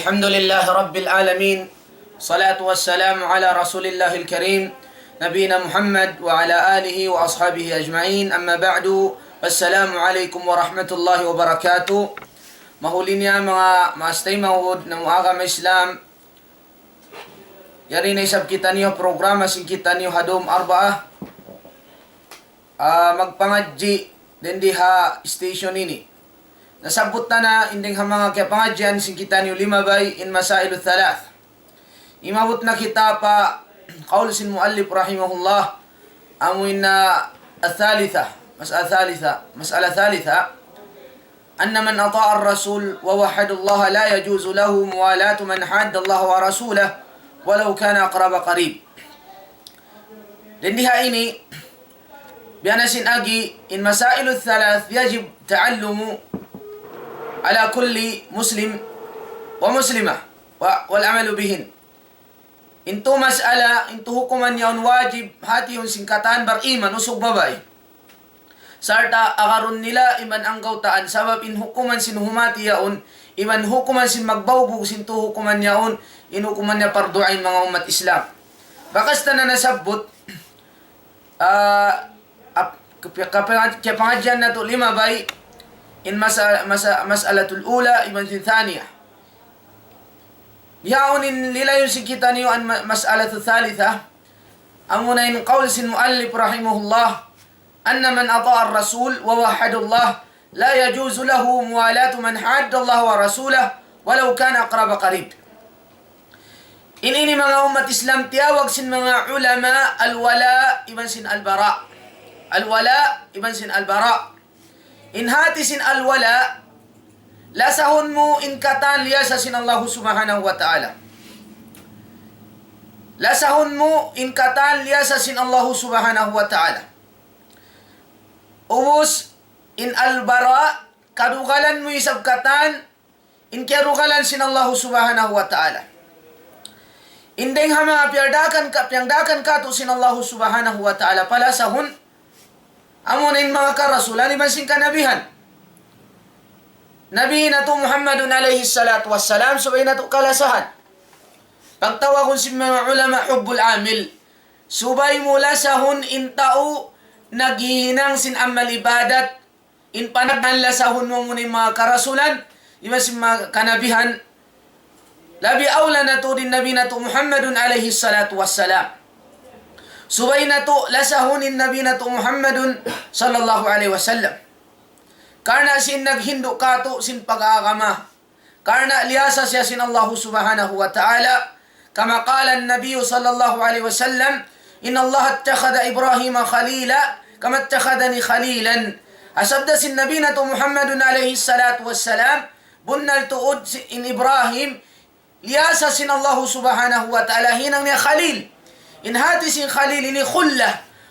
الحمد لله رب العالمين صلاة والسلام على رسول الله الكريم نبينا محمد وعلى آله وأصحابه أجمعين أما بعد السلام عليكم ورحمة الله وبركاته. Mahuli niya mga maastay mahud ng mga Islam. Yari na isab kita niyo programa sing kita niyo hadom arbaa. Magpangadji din diha station ini. Nasabot na inding mga kapangadyan sing kita niyo limabay in masailu thalath. Imabot na kita pa qaul sin muallif rahimahullah amuin na mas'ala thalitha أن من أطاع الرسول ووحد الله لا يجوز له موالاة من حاد الله ورسوله ولو كان أقرب قريب. لأنها إني بأنس أجي إن مسائل الثلاث يجب تعلم على كل مسلم ومسلمة والعمل بهن. إنتو مسألة إنتو حكما يون واجب هاتي سنكتان برئيما نسوك باباي sarta agarun nila iman ang gautaan sabab in hukuman sin humati yaon iman hukuman sin magbawbog sin tu hukuman yaon in hukuman niya parduain mga umat Islam. Bakas na nasabot kapangadyan na to lima bay in mas'alatul ula iman sin thaniya. Yaonin nila yung sikita niyo ang mas'alatul thalitha. Ang muna yung qaul sin muallif rahimahullah أن من أطاع الرسول ووحد الله لا يجوز له موالاة من حاد الله ورسوله ولو كان أقرب قريب. Ini mga umat Islam tiyawag sin mga ulama alwala iban sin albara. Alwala iban sin albara. Inhati sin alwala lasahun mo inkatan liyasa sin Allah subhanahu wa ta'ala. Lasahun mo inkatan liyasa sin Allah subhanahu wa ta'ala. Ubus in albara karugalan mo isab katan in karugalan sin Allah subhanahu wa ta'ala. Indeng hama piangdakan ka to sin Allah subhanahu wa ta'ala pala sahun amunin mga karasulan iban sin kanabihan. Nabi na to Muhammadun alayhi salatu wassalam subay na to kalasahan. Pagtawagon sin mga ulama hubbul amil subay mula sahun in tao naghihinang sin amal ibadat in panagdanla sa hunmo muna mga karasulan iba sin mga kanabihan labi awla na to din nabi na to Muhammadun alayhi salatu wassalam subay na to lasahunin nabi na to Muhammadun sallallahu alayhi wasallam karna sin naghindo kato sin pag-aagama karna liyasa siya sin Allah subhanahu wa ta'ala kama qala an-nabiy sallallahu alayhi wasallam إن الله اتخذ إبراهيم خليلا كما اتخذني خليلا. أسدس النبي محمد عليه الصلاة والسلام بنا التؤد إن إبراهيم لياسس الله سبحانه وتعالى هنا خليل إن هاتس خليل إن خلة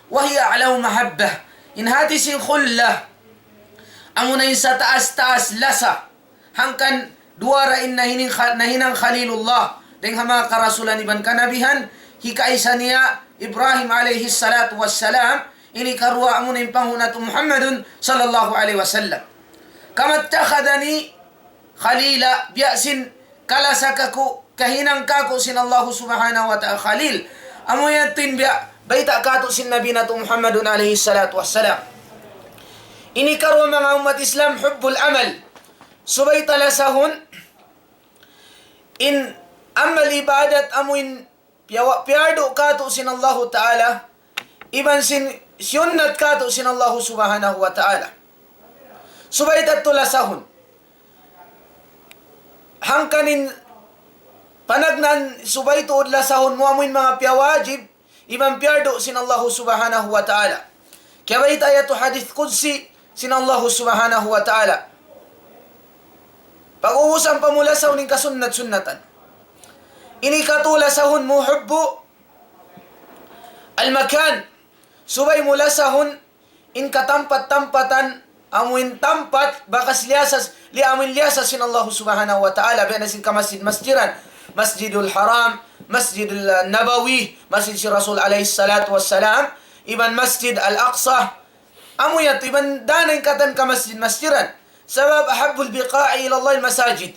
وهي أعلى محبة إن هاتس خلة أمنا إن ستأس لسا هنكن دوار إن هنا خليل الله دنهما كرسولا نبن كنبيهن hikaisaniya Ibrahim alayhi salatu wassalam ini karwa amun panguna tu Muhammadun sallallahu alaihi wasallam kama takhadani khalila biasin kala sakaku kahinang kako sin Allah subhanahu wa ta'ala khalil amuyatin biya baita kato sin nabi na tu Muhammadun alayhi salatu wassalam. Ini karwa mga umat Islam hubbul amal subay talasahun in amal ibadat amuin piyardo kato sin Allah ta'ala iban sin sunnat kato sin Allah subhanahu wa ta'ala subay tatulasahun hangkanin panagnan subay tuod lasahun muamuin mga piyawajib iban piyardo sin Allah subhanahu wa ta'ala kaya bait ayatu hadith qudsi sin Allah subhanahu wa ta'ala pag-uusang pamulasaw ning kasunnat-sunnatan ini katulasahun muhubbu al-makan subay mulasahun in katampat-tampatan amuin tampat bakas liamin liyasas sin Allah subhanahu wa ta'ala biya nasin ka masjiran masjidul haram masjidul nabawi masjid si Rasul alayhi salatu wassalam iban masjid al-aqsa amuyat iban danay katan ka masjiran sabab ahabbul biqa'i ila Allah al-masajid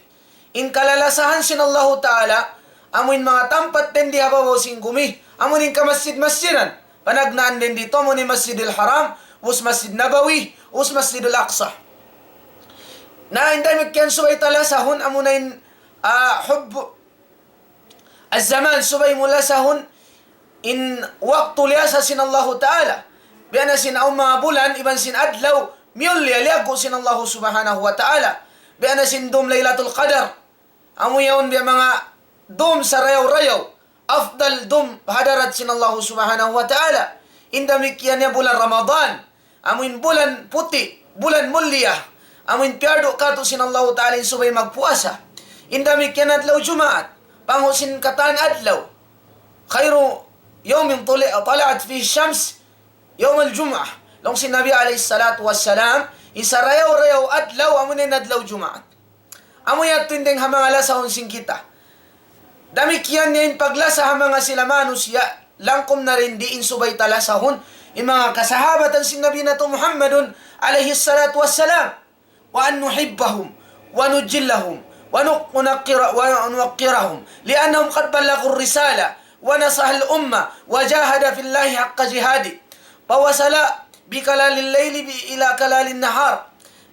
in kalalasahan sinallahu ta'ala, amuin mga tampat din di hababaw sing gumi, amuin ka masjid-masjidan, panagnaan din dito, amuin Masjidil Haram, us Masjid Nabawi, us Masjidul Aqsa. Na inday magkian subay tala sahun, amunain hubbu az-zaman subay mula sahun, in waktu liasa sinallahu ta'ala, biana sinaong mga bulan, iban sin adlaw, miyul liyago sinallahu subhanahu wa ta'ala, biana sin dum Laylatul Qadar, amu yaon biya mga dum sa rayaw-rayaw, afdal dum hadarat sinallahu subhanahu wa ta'ala, indamikyan niya bulan Ramadan, amuin bulan puti, bulan mulia, amuin piardo kato sinallahu ta'ala in subay magpuasa, indamikyan adlaw Jumaat, panghusin kataan adlaw, khayru yawmin tala'at fi syams, yawm al-Jum'ah, long sinabi alayhi salatu wassalam, isa rayaw-rayaw adlaw, amunin adlaw Jumaat. Amo yato indeng hamangala sa unsing kita. Damikyan niya in paglasa hamanga sila manusia, langkom na rin diin subay talasahon, in mga kasahabatan sin Nabi na to Muhammadun alayhi salatu wassalam, wa an nuhibbahum, wa nujillahum, wa nuwaqqirahum, liannahum qad ballagur risala, wa nasahal umma, wa jahada fillahi haqqa jihadi, pawasala bikalalil layli ila kalalin nahar.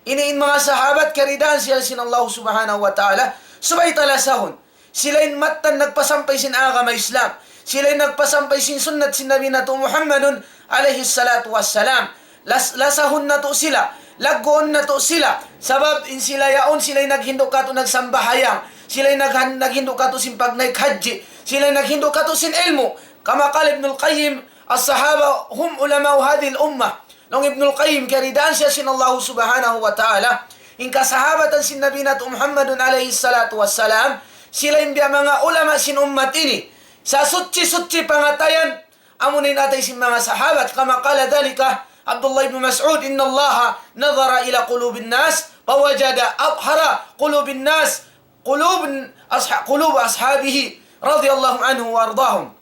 Iniin mga sahabat, karidaan sila sinallahu subhanahu wa ta'ala, subay talasahon. Sila'y matan nagpasampay sin agama Islam. Sila'y nagpasampay sin sunnat sin Nabi na to Muhammadun alayhi salatu wassalam. Lasahon na to sila. Lagoon na to sila. Sabab in sila yaon, sila'y naghindo kato nagsambahayang. Sila'y naghindo kato sin pagnaik haji. Sila'y naghindo kato sin ilmu. Kama qala Ibnul Qayyim, as-sahaba hum ulama'u hadhihi al-ummah. Nung Ibnul Qayyim, karidaan siya sinallahu subhanahu wa ta'ala, in kasahabatan sin Nabi na Muhammadun alayhi salatu wassalam, sila yung mga ulama sin ummat ini. Sa sutsi-sutsi pangatayan, amunin natin sin mga sahabat, kama qala dhalika Abdullah ibn Mas'ud, inna Allah nadhara ila qulubin nas, pawajada abhara qulubin nas, qulub ashabihi, radiyallahu anhu wa ardahum.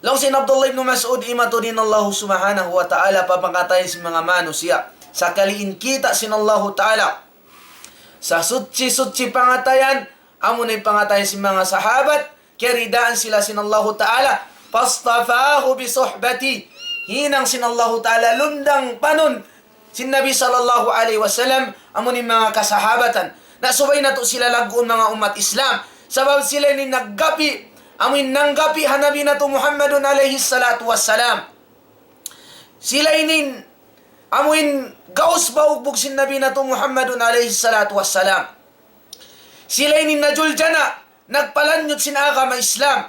Long sin Abdullah ibn Mas'ud, imato din Allah subhanahu wa ta'ala, papangatayin si mga manusia. Sa kaliin kita sin Allah ta'ala. Sa sutsi-sutsi pangatayan, amunay pangatayin si mga sahabat, keridaan sila sin Allah ta'ala, pastafahu bisuhbati, hinang sin Allah ta'ala, lundang panon, sin Nabi sallallahu alaihi wasallam, amunin mga kasahabatan, nasubay na to sila lagoon mga umat Islam, sabab sila ni naggapi, amin nanggapi hanabi na to Muhammadun alayhi salatu wassalam. Sila inin amin gaus baugbog sin Nabi na to Muhammadun alayhi salatu wassalam. Sila inin najuljana, nagpalanyot sin agama Islam.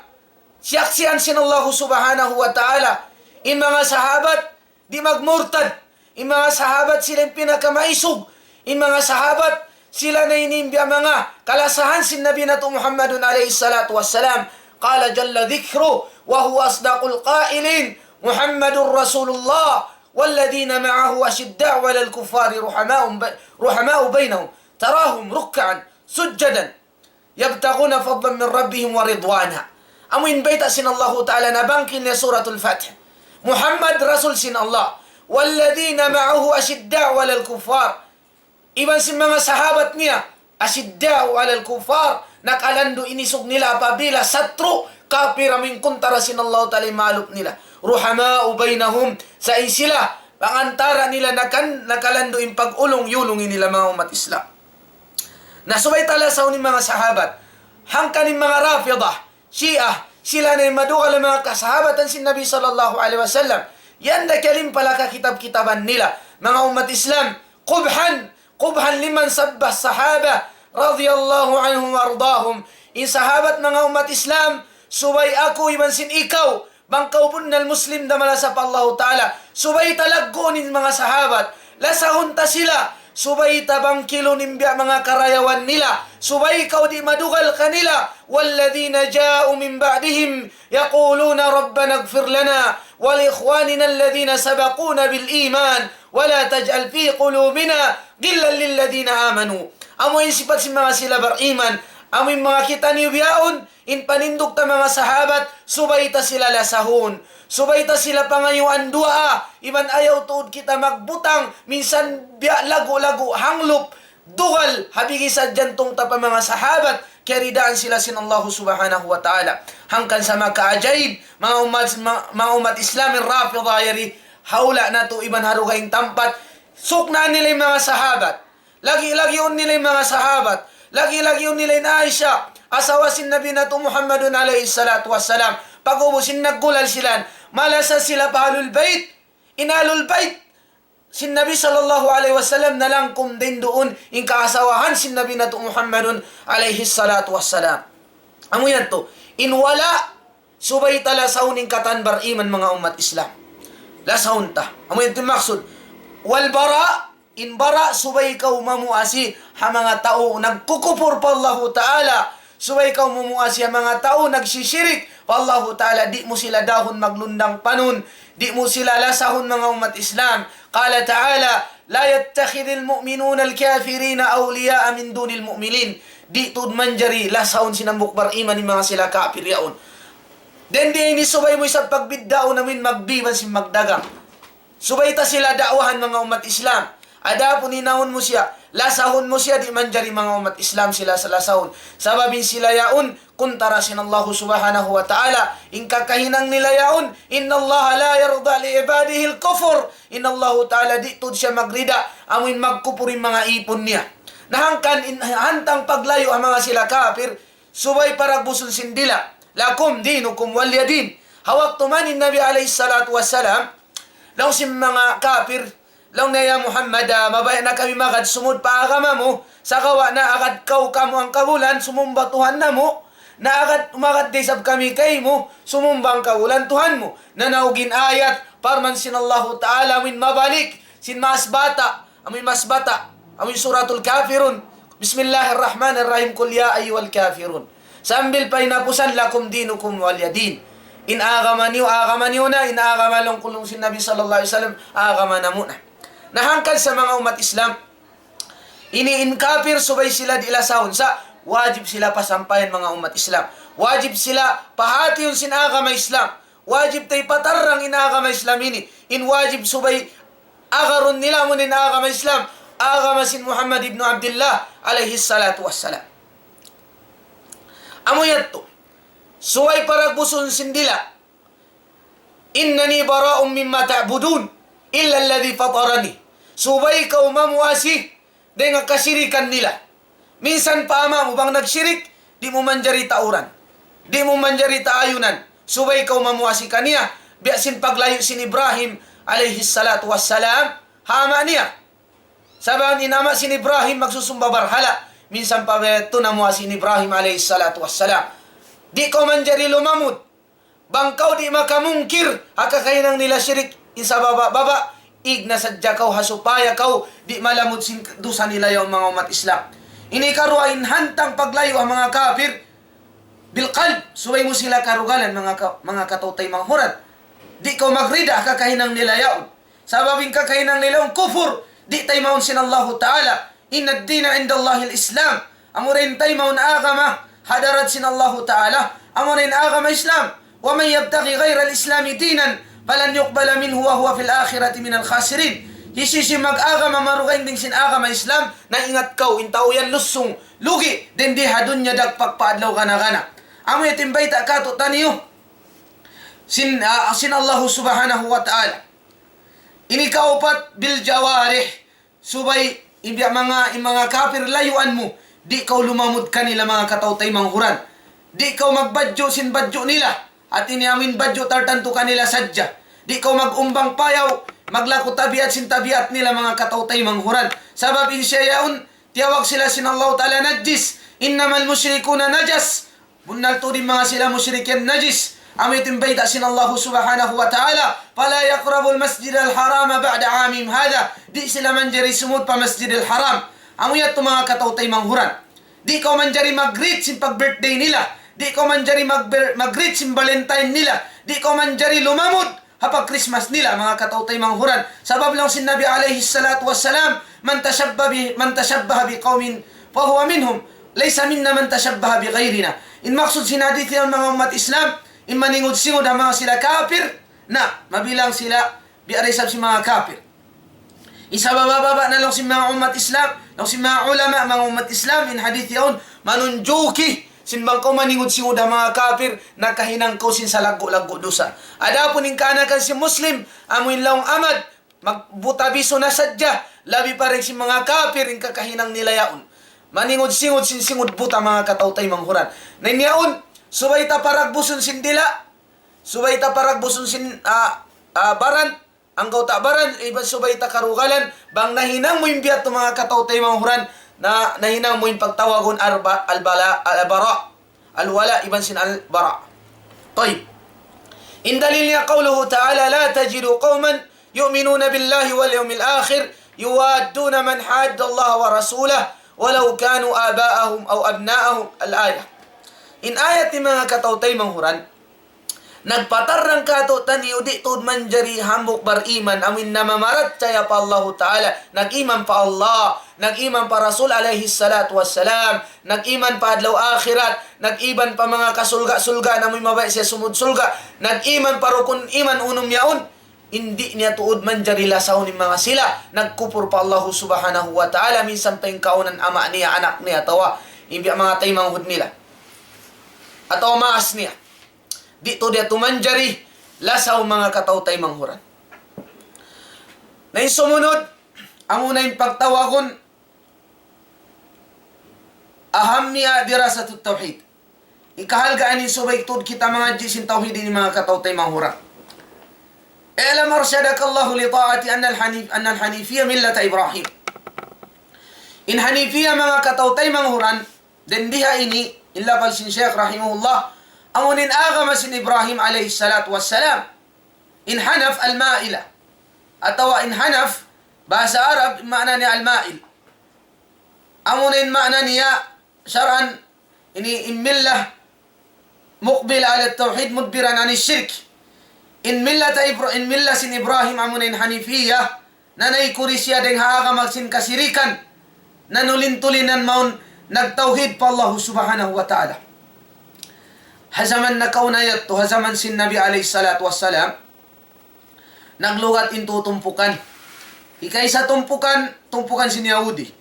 Siyaksiyan sin Allah subhanahu wa ta'ala. In mga sahabat, di magmurtad. In mga sahabat, sila pinakamaisog. In mga sahabat, sila na inimbya mga kalasahan sin Nabi na to Muhammadun alayhi salatu wassalam. قال جل ذكره وهو أصدق القائلين محمد رسول الله والذين معه أشداء على الكفار رحماء بينهم تراهم ركعا سجدا يبتغون فضلا من ربهم ورضوانا. أمين بيت سن الله تعالى نبانكين سورة الفتح محمد رسول سن الله والذين معه أشداء على الكفار إبن سمما صحابت نيا أشداء على الكفار nakalando inisog nila apabila satro kapira min kuntara sinallahu ta'ala maluk nila ruhama'u bainahum sa sila pangantara nila nakalando in pag-ulong-yulong nila mga umat Islam. Nasubay tala sa uning mga sahabat hangkanin mga rafidah Shia sila na madukal ang mga kasahabatan sin Nabi sallallahu alaihi wasallam yan na kalim pala kakitab-kitaban nila mga umat Islam qubhan liman sabbah sahaba radiyallahu anhum wardahum. In sahabat mga umat Islam, subay ako iman sin ikaw, bangkaw bunnal muslim damala sa Allah ta'ala. Subay talagkunin mga sahabat, lasahunta sila, subay tabang kilo nimbya mga karayawan nila, subay ikaw di madugal kanila, walladhina ja'u min ba'dihim, yaquluna rabbana gfir lana, walikhwanina alladhina sabaquna bil iman, wala taj'al fi qulubina, gillan lilladhina amanu. Amoy sifat si mga sila bariman, amoy mga kita nibiyaon, in panindog ta mga sahabat, subay ta sila lasahon, subay ta sila pangayuan dua, iban ayaw tuod kita magbutang, minsan biya lago-lago hanglop, dugal habigi sadyan tong tapa mga sahabat keridaan sila sin Allah subhanahu wa ta'ala hangkan sa makaajaib mga umat Islam rafidha yari haula na to iban harugaing tampat sukna nila yung mga sahabat lagi-lagi yun nila yung mga sahabat lagi-lagi yun nila yung Aisha asawa sin Nabi na to Muhammadun alayhi salatu wassalam pag-ubusin naggulal sila malasa sila pahalul bait inalul bait sin Nabi sallallahu alaihi wasallam nalangkum din doon in kaasawahan sin Nabi na to Muhammadun alaihi salatu wassalam. Amo yan to. In wala, subay tala sauning katanbar iman mga umat Islam. Lasaun ta. Amo yan to maksud. Wal bara, in bara, subay ikaw mamuasi ha mga tao nagkukupur pa Allahu Ta'ala. Subay ikaw mamuasi ha mga tao nagsisyirik pa Allahu Ta'ala. Di mo sila dahon maglundang panun. Di mo sila lasahon mga umat Islam. Qala ta'ala, la yattakhidhil mu'minuna al-kafirina awliya'a min dunil mu'minin. Di tud manjari lasahon sinambuk bar iman ni mga sila kafir yaon. Den di ini subay mo isang pagbiddaon namin magbiban si magdagang. Subay ta sila dakwahan mga umat Islam. Ada pun inaon mo siya, lasahon mo siya di manjari mga umat Islam sila sa lasahon. Sababin sila yaon kuntara sin Allah subhanahu wa ta'ala in kakahinang nila yaon inna Allah la yarda li ibadihi al-kufr inna Allah ta'ala di tud siya magrida amin magkupurin mga ipon niya nahangkan hantang paglayo ang mga sila kafir subay paragbuson sindila lakum dinukum walyadin hawak tumanin Nabi alayhi salatu wassalam law sim mga kafir law na ya Muhammad mabaya na kami magad sumud pa agama mo sa kawa na agad kau kamo ang kabulan sumumbatuhan na mo na agad umagat desab kami kay mo sumumbang kabulan Tuhan mo na naugin ayat parman sin Allah Ta'ala amin mabalik sin masbata amin suratul kafirun bismillahirrahmanirrahim kul ya ayyuhal kafirun sambil pa inapusan lakum dinukum walyadin in agamaniw na in agamalong kulong sin Nabi sallallahu alaihi wasallam agama na muna nahangkal sa mga umat Islam ini-inkafir subay sila dilasahon sa wajib sila pasampayan mga umat Islam wajib sila pahati yung sinagama Islam wajib tay patarrang inagama Islam ini in wajib subay agaron nila mo inagama Islam agama sin Muhammad ibn Abdullah alayhi salatu wassalam amo yato suway paragbuson sindila innani bara'um mimma ta'budun illa alladhi fatarani subay ka umamuasi dengan kasirikan nila minsan pa ama mo bang nagsyirik di mo manjari tauran di mo manjari taayunan subay ka umamuasi kaniya biasin paglayo sin Ibrahim alayhi salatu wassalam hama niya sabahan inama sin Ibrahim magsusumba barhala minsan pa beto namuasi sin Ibrahim alayhi salatu wassalam di ko manjari lumamud bangkaw di makamungkir hakakainang nila syirik isa baba igna sadya kau hasupaya kau di malamud sin dusa nila yung mga umat Islam ini karuain hantang paglayo ang mga kafir bilqalb suway mo sila karugalan mga katautay mga hurat di ko magrida kakahinang nila yaon sababing kakahinang nila yung kufur di tay maun sin Allah Ta'ala inna ad-dina inda Allah al-Islam amurin tay maun agama hadarat sin Allah Ta'ala amurin agama Islam wa man yabtaghi ghayra al-Islam dinan falan yuqbala minhu wa huwa fil akhirati min al-khasirin hisisi mag-agama marugain ding sin agama Islam na ingat kau intaw yan lusong lugi din di hadun niya dagpagpaadlaw kana amo yatimbay ta kato taniyo sin Allah subhanahu wa ta'ala ini kaupat bil jawarih subay ibya mga kafir layuan mo di kau lumamud kanila mga katautay manghuran di kau magbadyo sin badyo nila at ini amin badyo tartanto kanila sadya di kau magumbang payaw maglako tabiat sin tabiat nila mga katautay manghuran sabab insyayaun tiyawag sila sin Allah Ta'ala najis innamal musyrikuna najas bunal to din mga sila musyrikin najis amitin bayta sin Allah subhanahu wa ta'ala fala yaqrabul masjid al-haram ba'da amim hada di sila manjari sumud pa masjid al-haram amuyat to mga katautay manghuran di ko manjari mag-greet sin pag-birthday nila di ko manjari mag-greet sin valentine nila di ko manjari lumamud hapag Christmas nila mga katautay manghuran sabab lang sin Nabi alayhi salatu wassalam man tashabbaha bi qaumin fa huwa minhum laysa minna man tashabbaha bi ghayrina in maksud sinadith ng mga umat Islam in maningod-singod ang mga sila kafir na mabilang sila biarisab si mga kafir Isa bababa na lang si mga umat Islam, lang si mga ulama, mga umat Islam, in hadith yaon, manunjuki, sinbang ko maningod si uda mga kafir, nakahinang ko sin sa lago-lago dosa. Ada po ning kanakan si Muslim, amoy laong amad, magbutabiso na sadya, labi pa rin si mga kafir, in kakahinang nila yaon. Maningod-singod sin singod buta mga katautay manghuran. Nanyaon, subay ta paragbuson sin dila, subay ta paragbuson sin baran, ang gauta baran, iban subay ta karugalan, bang nahinang mo yung biyat mga katautay manghuran, na nahinang mo yung pagtawagon al-bara, al-wala, iban sin al-bara. Toy. In dalil niya qawluhu ta'ala, la tajidu qawman yu'minuna billahi wal yawmil akhir, yuwadduna man hadda Allah wa rasulah, walau kanu aba'ahum aw abna'ahum, al-ayah. In ayat ni mga katautay manghuran, nagpatarang kato taniyo di tud manjari hambuk bariman amin na mamarat caya pa Allah Ta'ala, nag-iman pa Allah, nag-iman pa Rasul alaihi salatu wassalam, nag-iman pa adlaw akhirat, nag-iman pa mga kasulga-sulga na may mabay siya sumud sulga, nag-iman pa rukun iman unum yaon, hindi niya tuod manjari lasaw ni mga sila, nagkupur pa Allah subhanahu wa ta'ala, minsan pa yung kaunan ama niya, anak niya, tawa, imbi mga taymang hud nila, ataw maas niya. Dito dia tumanjari lasaw mga katautay manghuran. Na sumunod, ang unang pagtawagon, aham niya dirasatut tawhid. Ikahalgaan ni subay tud kita mga jisin tawhid ni mga katautay manghuran. I'lam arsyadakallahu li ta'ati anna al-hanifiyya millata Ibrahim. In hanifiyya mga katautay manghuran, den diha ini illa pal sin Syekh rahimahullah, amunin agama sin Ibrahim alayhi salatu wassalam. In hanaf al-ma'ila. Atawa in hanaf, bahasa Arab, makna niya al-ma'il. Amunin makna niya, syar'an, ini immillah, muqbil ala tawhid, mudbiran ani shirk. In millah sin Ibrahim, amunin hanifiyah, nanay kurisya deng haagama sin kasirikan, nanulintulinan maun, nagtawhid pa Allah subhanahu wa ta'ala. Hazaman na kaunayat to, hazaman sin Nabi alayhi salatu wassalam, naglugat into tumpukan. Ikay sa tumpukan, tumpukan sin Yahudi.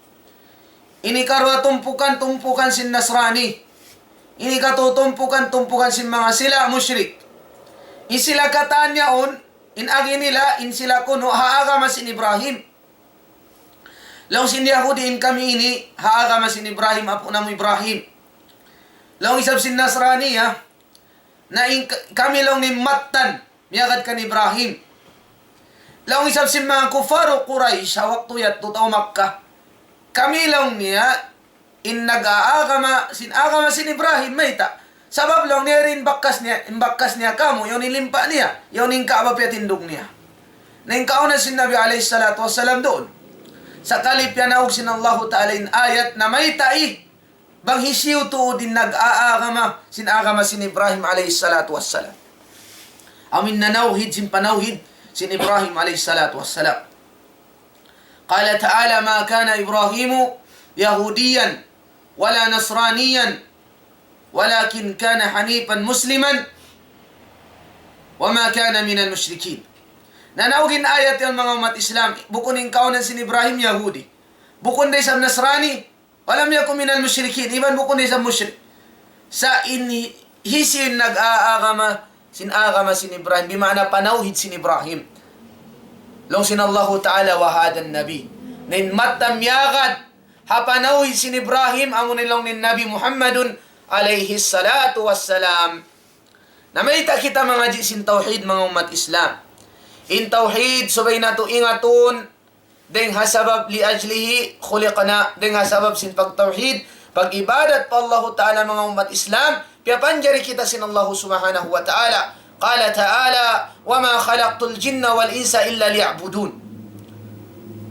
Ini karwa tumpukan sin Nasrani. Ini katutumpukan, tumpukan sin mga sila musyrik. Isila kataan yaon, in agi nila, in sila kuno, haagama sin Ibrahim. Law sin Yahudi in kami ini, haagama sin Ibrahim, apo na mo Ibrahim. Law isab sin Nasraniya, na kami lang ni Mattan, miyagad ka ni Ibrahim. Law isab sin mga kufaro Quraysh, hawak tuyat, tutaw Makkah. Kami lang niya, in nag-aagama sin Ibrahim, mayta. Sabab lang niya rin bakkas niya kamo, yun ilimpa niya, yun yung kaabapyatindog niya. Na yung kauna sin Nabi alayhi salatu wassalam doon. Sa kalip yan naog sin Allah Ta'ala in ayat na may tai, bang hisiw tuodin nag-aagama sin Ibrahim alayhi salatu wassalam. Amin nanawhid sin panawhid sin Ibrahim alayhi salatu wassalam. Qala ta'ala ma kana Ibrahimu Yahudiyan wala Nasraniyan walakin kana hanifan musliman wa ma kana minal musyrikin. Nanawgin ayat yung mga umat Islam, bukun yung kaunan sin Ibrahim Yahudi, bukun day sa Nasrani, walam yakun minal musyrikin, iban bukun day sa musyrik. Sa hisin nag-aagama sin Ibrahim, bimana panawhid sin Ibrahim. Long sin Allah Ta'ala wahadan Nabi. Nin matam yagad, hapanawhid sin Ibrahim, amunin lang nin Nabi Muhammadun alayhi salatu wassalam. Namayta kita mga jisin tawhid mga umat Islam. In tawhid, subay na to ingatun, deng hasabab li ajlihi khuliqna, deng hasabab sin pagtawhid, pag-ibadat pa Allah Ta'ala mga umat Islam, piyapanjari kita sin Allah subhanahu wa ta'ala. Qala ta'ala, wa ma khalaqtul jinna wal insa illa liya'budun.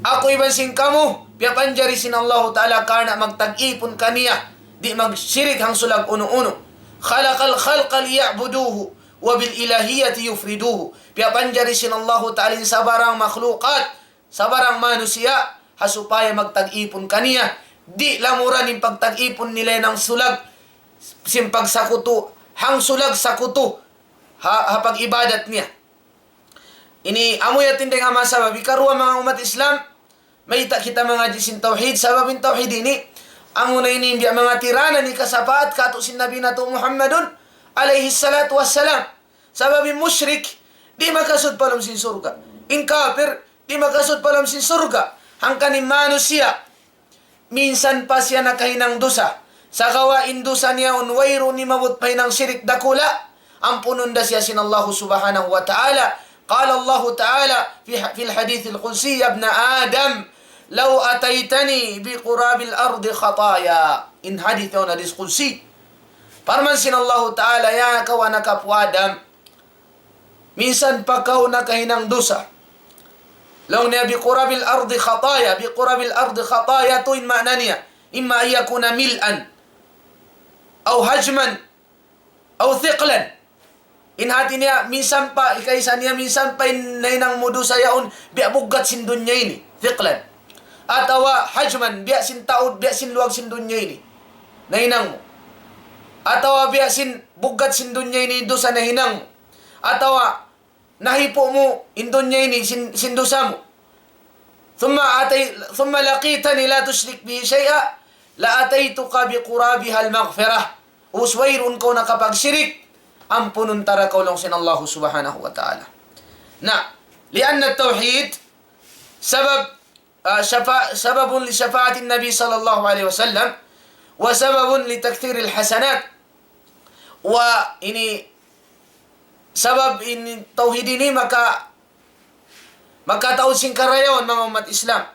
Ako iban sin kamu, piyapanjari sin Allah Ta'ala karena magtag-ipon kaniya, di magsirik hang sulag uno-uno. Khalaqal khalqa liya'buduhu wa bil ilahiyati yufriduhu. Piyapanjari sin Allah Ta'ala sa barang makhlukat, sa barang manusia, hasupaya magtag-ipon kaniya. Di lamuran yung pagtag-ipon nila ng sulag, simpag sakuto, hang sulag sakuto, hapag ibadat niya. Ini amoy atin nga masabab, ikaruwa mga umat Islam, may kita mga jisin tauhid, sababin tauhid ini, ang unay ni mga tirana ni kasapaat kato sin Nabi nato Muhammadun alaihi salatu wassalam. Sababin musyrik, di makasud palam sin surga. In kafir, di makasud palam sin surga. Hangkanin manusia, minsan pa siya nakahinang dosa. Sa kawain dosa niya unwayro ni mabut pa ng syirik dakula, ampunon da siya sin Allah subhanahu wa ta'ala. Qala Allah ta'ala fi al-hadith al-qudsi, ya ibn Adam, law ataitani bi qurabil ardi khataya. In hadith yun hadith qudsi. Parman sin Allah ta'ala, ya kawa nakapu Adam, minsan pa kau nakahinang dosa. Law niya bi qurabil ardi khataya, bi qurabil ardi khataya to in makna niya, imma ayakuna mil'an, aw hajman, aw thiqlan. In hati niya, minsan pa, ikaysa niya, minsan pa inainang mudo sa yaon, biya bugat sin dunya ini, thiqlan. Atawa hajman, biya sin taod, biya sin luwag sin dunya ini, nainang mo. Atawa biya sin bugat sin dunya ini, dosa na hinang mo. Atawa nahipo mo, in dunya ini, sin dosa mo. Thumma laqitani la tushrik bihi shay'a, la ataytuka biqurabiha al-maghfirah. Uswairun ko nakapagsirik, ampunun tara kaulong sin Allah subhanahu wa ta'ala. Na, lianna at-tawhid sababun li syafa'ati Nabi sallallahu alaihi wasallam wa sababun li takthir al-hasanat. Wa ini sabab ini tauhid ini maka taud sing karayawan mga umat Islam.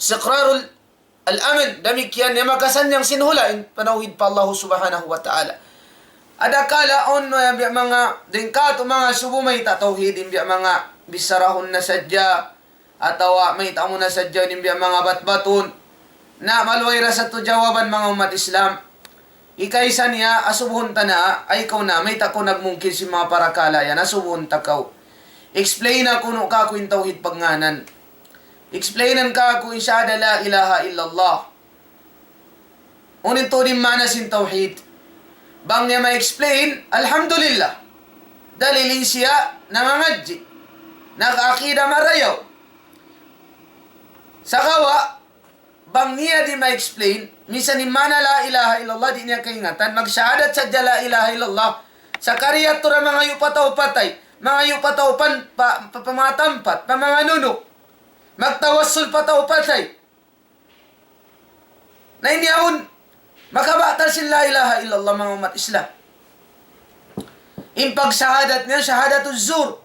Istiqrarul al-aman, demikian yang makasanyang sinhula in panawid pa Allah subhanahu wa ta'ala. Ada kala on mga dingkat mga subo may tatauhidin biya mga bisarahon na sadya atau may tamo na sadya nin biya mga batbaton na malwayra sa to jawaban mga umat Islam. Ikaysa niya asubuhon ta na ay ikaw na may tako nagmungkin si mga parakala yan asubuhon ta kaw. Explain na kuno ka ko in tauhid pagnganan. Explainan ka ko insyada la ilaha illallah. Unin to din mana sin tauhid. Bang niya ma-explain, alhamdulillah. Dalilin siya nangangadji. Nakaakida marayaw. Sa kawa, bang niya di ma-explain, minsan ni mana la ilaha illallah, di niya kaingatan, magsyahadat sa la ilaha illallah. Sa kariyat to ra mga yupataw patay, mga yupataw pamatampat, mga nunok. Magtawassul pataw patay. Na hindi ahon, makabatal sila la ilaha illallah mga umat Islam. In pagsahadat niya, shahadatul zur.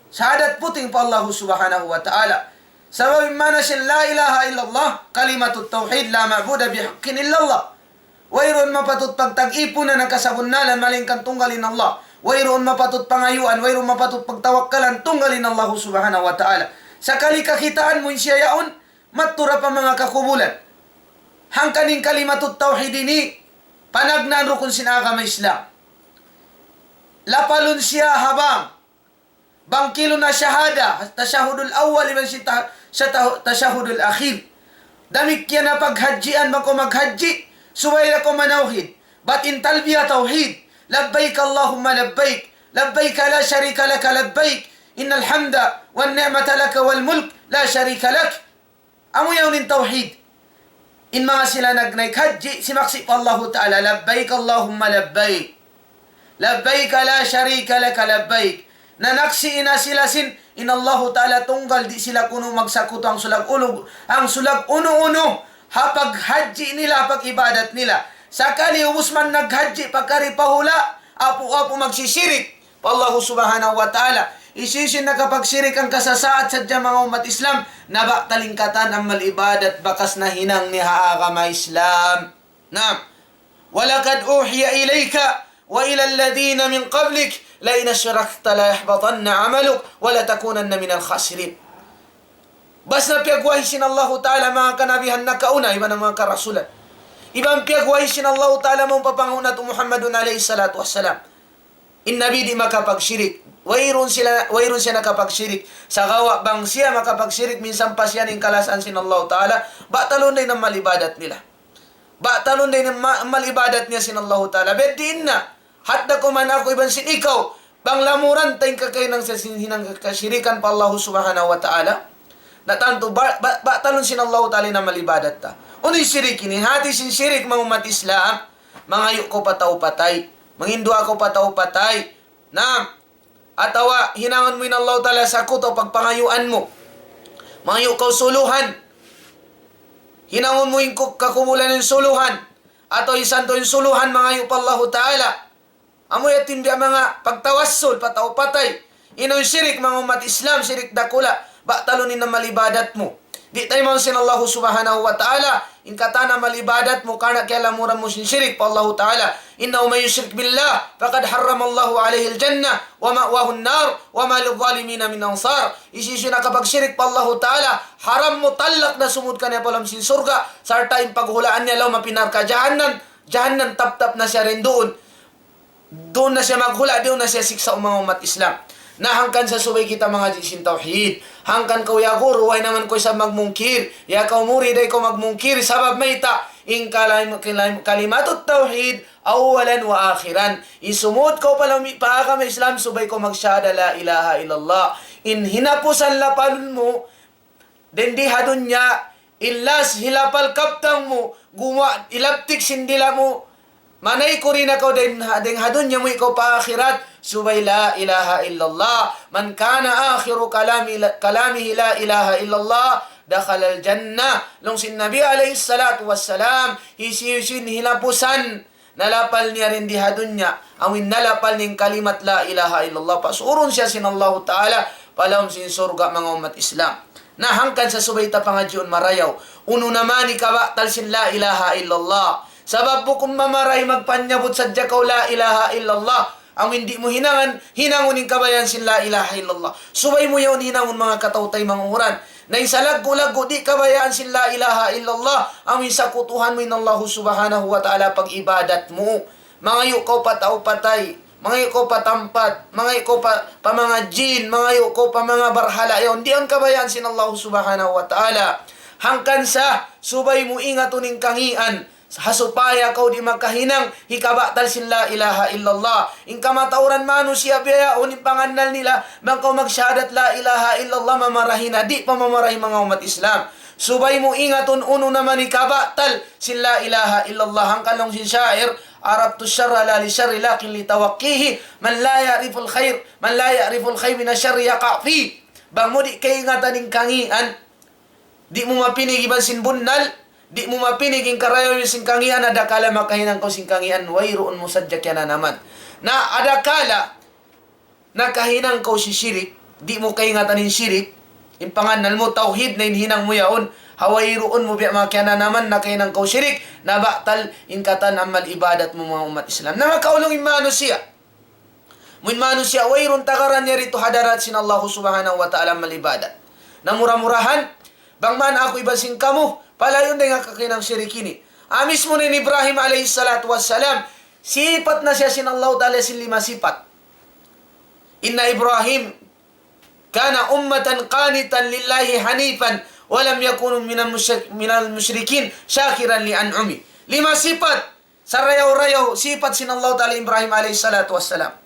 Shahadat puting pa Allah subhanahu wa ta'ala. Sababin mana sila la ilaha illallah, kalimatut tauhid, la ma'buda bihaqqin illallah. Wayroon mapatut pagtag-ipo na nakasabunalan, malingkan tunggalin Allah. Wayroon mapatut pangayuan, wayroon mapatut pagtawakkalan, tunggalin Allah subhanahu wa ta'ala. Sakali kakitaan mo siya yaon, matura pa mga kakubulan. Hangkaning kalimatut tauhid ini, panagnan rukun sinaka may Islam. Lapalun siya habang, bangkilo na syahada, tasyahudul awal, iban siya tasyahudul akhir. Damik yan na paghadjian, bako maghadji, suway na ko manawhid. Batin talbiya tauhid, labbaik Allahumma labbaik, labbaik la syarika laka labbaik, innal hamda wan ni'mata laka wal mulk la syarika lak. Amo yawnin tauhid. In mga sila nagnaik haji, simaksi pa Allah Ta'ala, labbaik Allahumma labbaik, labbaik la syarika laka labbaik. Nanaksi ina sila sin, in Allah Ta'ala tunggal di sila kuno magsakuto ang sulag uno-uno, hapag haji nila, hapag ibadat nila. Sakali umusman naghaji, pagkari pahula, apo-apo magsisirik pa Allah Subhanahu wa Ta'ala. Isisin na kapag sirik ang kasasaat sa mga umat Islam, naba talingkatan ang malibadat bakas na hinang ni haagama Islam. Na, walakad uhiya ilayka wa ila alladhina min qablik la in asyrakta la yahbatanna amaluk wa la takunanna min al-khasirin. Bas na piyagwahisin Allah Ta'ala mga kanabihan na kauna, iba ng mga karasulan. Ibang piyagwahisin Allah Ta'ala mong papangunat Muhammadun alayhi salatu wassalam. In nabi di makapagsirik. Wayron siya nakapagsirik. Sa kawa bang siya makapagsirik, minsan pa siya ng kalasan sin Allah Ta'ala, batalon din ang malibadat nila. Batalon din ang malibadat niya sin Allah Ta'ala. Bedin na, hadda ko man ako iban sin ikaw, bang lamuran tayong kakay ng sinang kasirikan pa Allah Subhanahu wa Ta'ala. Natanto, talon sin Allah Ta'ala na malibadat ta. Uno'y sirik ini? Hati sin sirik mga umat Islam, mangayo ko pataw patay, mangindu ako pataw patay, na atawa, hinangan mo in Allah Ta'ala sa kuto pagpangayuan mo. Mangayo ko suluhan, hinangon mo yung kakumulan ng suluhan, ato isanto yung suluhan, mangayo pa Allah Ta'ala. Amoy at hindi mga pagtawassul, pataw patay. Ino'y sirik mga umat Islam, sirik dakula, talunin na malibadat mo. Di tayo mga sin Allah subhanahu wa ta'ala, in katana malibadat mo, karena kaya lamuran mo sin sirik pa Allah ta'ala. Innahu may yushrik billah, faqad harram Allahu alayhi al-jannah, wa ma'wahu an-nar, wa ma lidh-dhalimina min ansar. Isisyo na kapag sirik pa Allah ta'ala, haram mo talak na sumud ka niya palam sin surga, sarta in paghulaan niya law mapinar ka jahannan, jahannan tap-tap na siya rin doon. Doon na siya maghula, doon na siya siksa mga umat Islam. Nahangkan sa subay kita mga jisin tauhid. Hangkan ko ya guru, way naman ko sa magmungkir. Ya kau murid ay ko magmungkir. Sabab may ta, in kalimatut tauhid, awalan wa akhiran. Isumut ko palang paakam Islam, subay ko magsyada la ilaha illallah. In hinapusan lapan mo, dendi hadun niya, ilas hilapal kaptang mo, gumawa, ilaptik sindila mo, manay ko rin ako din hadun niya mo ikaw pa akhirat. Subay la ilaha illallah. Man kana akhiru kalamihi la ilaha illallah, dakhala al-jannah. Long sin Nabi alayhi salatu wassalam, hisiusin hilapusan, nalapal niya rin di hadun niya, awin nalapal ning kalimat la ilaha illallah. Pasurun siya sin Allah Ta'ala, palawam sin surga mga umat Islam. Nahangkan sa subay ta pangadyon marayaw. Uno naman ikawa talsin la ilaha illallah. Sabab po kung mamaray magpanyabot sa jakaw la ilaha illallah, ang hindi mo hinangunin kabayan sin la ilaha illallah. Subay mo yaon hinangun mga katautay mga uran. Na isalag-gulag di kabayaan sin la ilaha illallah. Ang isakutuhan mo in Allah subhanahu wa ta'ala pag ibadat mo. Mga yu ko pataw patay, mga yu ko patampat, mga yu ko pa mga jin, mga yu ko pa mga barhala. Yaon di ang kabayaan sin Allah subhanahu wa ta'ala. Hangkan sa subay mo ingatunin kangian, hasupaya kau di magkahinang hikabatal sin la ilaha illallah. In kamatauran manu siya biya unin pangandal nila bangkaw magsyahadat la ilaha illallah mamarahin na di pa mamarahin mga umat Islam. Subay mo ingatun uno naman hikabatal sin la ilaha illallah. Ang kalong sin syair, Arabtu syarra la li syarri lakin li tawakkihi, man la ya'riful khair min asyarri yaqa fi. Bang mo di kay ingatan ning kangian, di mo mapinig iban sin bunnal, di mo mapinig yung karayo yung singkangian, adakala makahinang ko singkangian, wayroon mo sadyak yan na naman. Na adakala, nakahinang ko si syirik, di mo kaingatan yung syirik, yung panganan mo, tauhid na hinang mo yaon, hawayroon mo biya makya na naman, nakahinang ko syirik, na baktal, yung katan amal ibadat mo mga umat Islam. Na makaulong imano siya. Mano siya, wayroon takaran niya rito hadarat sin Allah subhanahu wa ta'ala malibadat. Na murah-murahan, bang man ako ibasing kamo, palayon din nga kakinang sirikini. Amis mo ni Ibrahim alayhi salatu wassalam, sipat na siya sin Allah Ta'ala sin 5 sipat. Inna Ibrahim kana ummatan qanitan lillahi hanifan walam yakunu minal musyrikin syakiran li an'umi. 5 sipat sa rayaw-rayaw, sipat sin Allah Ta'ala Ibrahim alayhi salatu wassalam.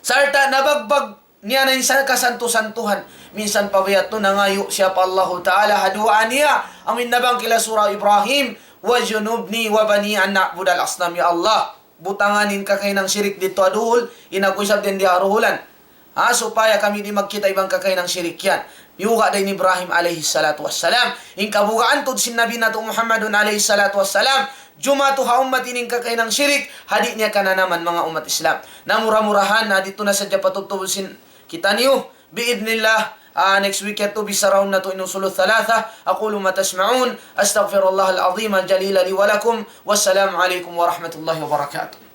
Sarta nabagbag niya na yung kasanto-santuhan. Minsan pabiyat to nangayo siya pa Allah Ta'ala haduaan niya. Amin na bang kila surah Ibrahim, wa junubni wa bani an na'budal asnam. Ya Allah, butanganin ka kayo ng syirik dito aduhol, inakusab din di aruhulan. Supaya kami di magkita ibang kakay ng syirik yan. Yuga din Ibrahim alayhi salatu wassalam. In kabugaan tod sin Nabi nato Muhammadun alayhi salatu wassalam, jumatu ha ummatin in kakay ng syirik, hadi niya ka na naman mga umat Islam. Namura-murahan na dito na sadya patutubusin kita niyo. Biidnillah, next week to bisa round na to inusulul thalatha. Aqulu ma tasma'un, astaghfirullah al-azim al-jalila li wa lakum. Wassalamu alaikum wa rahmatullahi wa barakatuh.